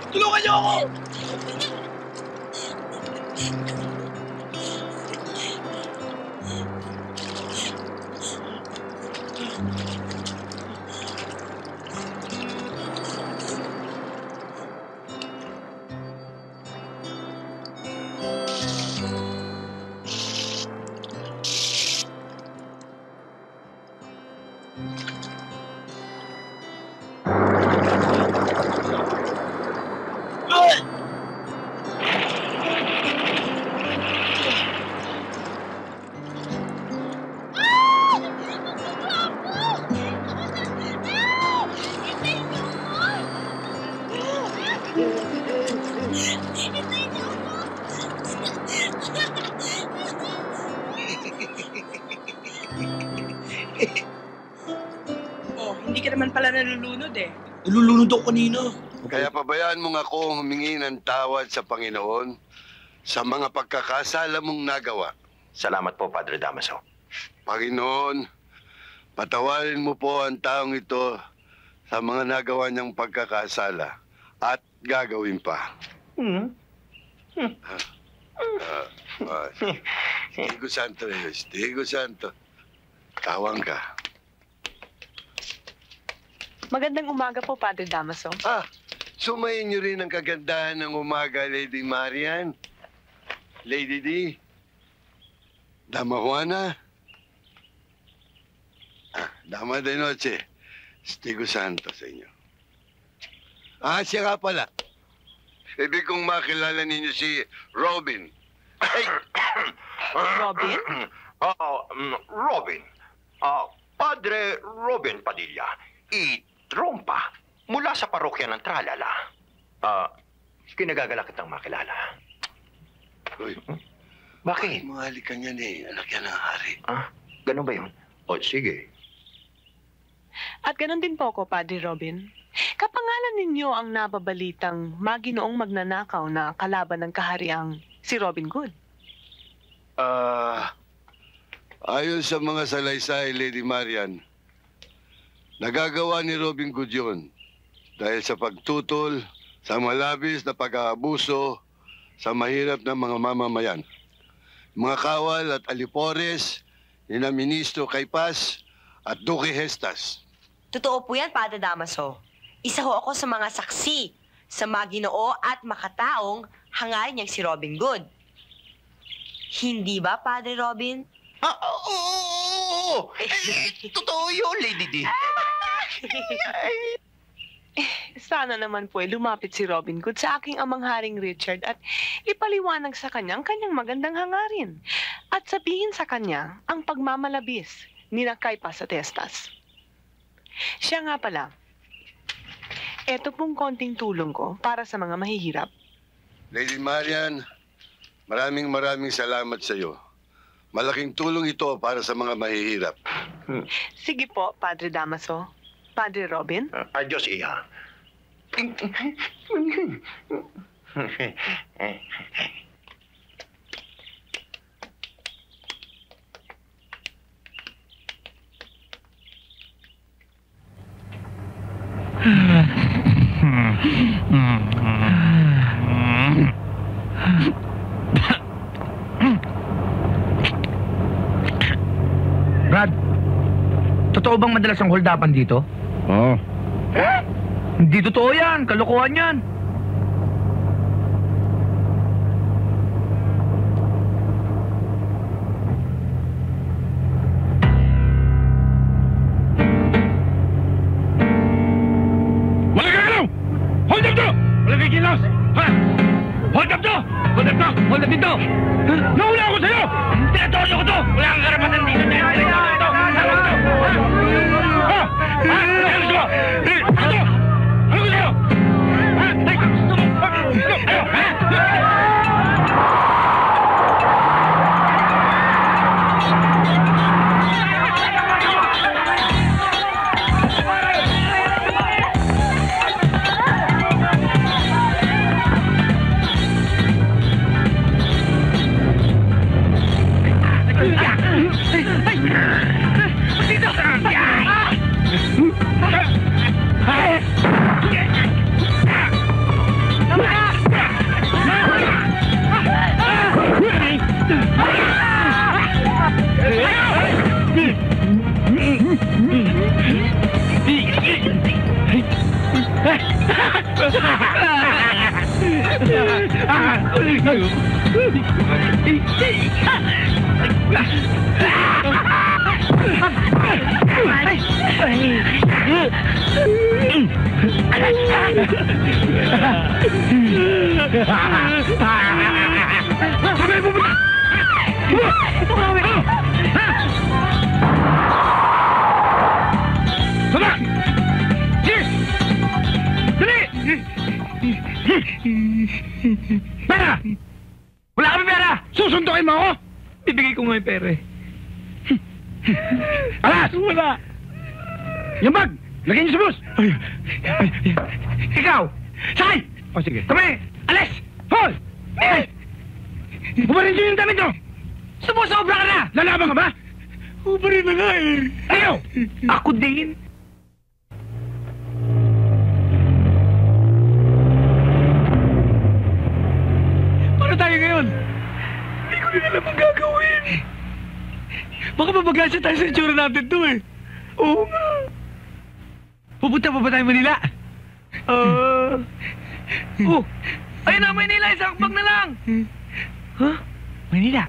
Tulungan niyo ako! Oh, hindi ka naman pala nalulunod eh. Nalulunod ako kanina. Kaya pabayaan mo nga akong humingi ng tawad sa Panginoon sa mga pagkakasala mong nagawa. Salamat po, Padre Damaso. Panginoon, patawarin mo po ang taong ito sa mga nagawa niyang pagkakasala at gagawin pa. Stigo Santo, Stigo Santo. Tawang ka. Magandang umaga po, Padre Damaso. Sumayin niyo rin ang kagandahan ng umaga, Lady Marian. Lady D. Dama Juana. Dama de Noche. Stigo Santo sa inyo. Siya nga pala. Ibig kong makilala ninyo si Robin. Ay! Robin? Robin. Padre Robin Padilla. Trompa mula sa parokya ng Tralala. Kinagagala kitang makilala. Uy, Bakit? mahali ka niyan eh. Anak yan ng hari. Ganun ba yun? O, sige. At ganun din po ako, Padre Robin. Kapangalan ninyo ang nababalitang maginoong magnanakaw na kalaban ng kahariang si Robin Good. Ayon sa mga salaysay, Lady Marian, nagagawa ni Robin Good yun dahil sa pagtutol sa malabis na pag-aabuso sa mahirap na mga mamamayan. Mga kawal at alipores ni na Ministro Caypas at Duque Hestas. Totoo po yan, Padre Damaso. Isa ho ako sa mga saksi sa maginoo at makataong hangarin niyang si Robin Good. Hindi ba, Padre Robin? Oo! Totoo yun, Lady D. Sana naman po lumapit si Robin Good sa aking amang Haring Richard at ipaliwanag sa kanya ang kanyang magandang hangarin at sabihin sa kanya ang pagmamalabis ni na Caypas at Hestas. Siya nga pala, eto pong konting tulong ko para sa mga mahihirap. Lady Marian, maraming salamat sa iyo. Malaking tulong ito para sa mga mahihirap. Sige po, Padre Damaso. Padre Robin? Adios, Iha. Brad, totoo bang madalas ang holdapan dito? Oo. Hindi totoo yan. Kalokohan yan. Wala ka galaw! Hold up to! Wala kayo kilos! Ha? Hold up to! Hold up to! Hold up dito! Nauna ako sa'yo! Teritoryo ko to! Wala kang karapatan dito! Teritoryo ko to! Tawag to! Ha? Ha? Ano gusto mo? Ano to? Ano gusto mo? Ha? Ay! Gusto mo? Ayaw! Ha? Sabay mo ba? Baba! Sige! Dali! Pera! Wala kami pera! Susuntukin mo ako! Bibigay ko nga yung pera eh. Alas! Wala! Yung bag! Lagyan niyo sa bus! Ikaw! Sakay! O sige. Kami! Alis! Hol! Eh! Bubarin niyo yung damit nyo! Sumusobra ka na! Lalaban ka ba? Bubarin na nga eh! Ayaw! Ako din! Paano tayo ngayon? Hindi ko na alam ang gagawin. Baka mabagasya tayo sa itsura natin to eh. Oo nga. Pupunta pa ba tayo Manila? Oh, ayun na Manila, isang bag na lang. Huh? Manila?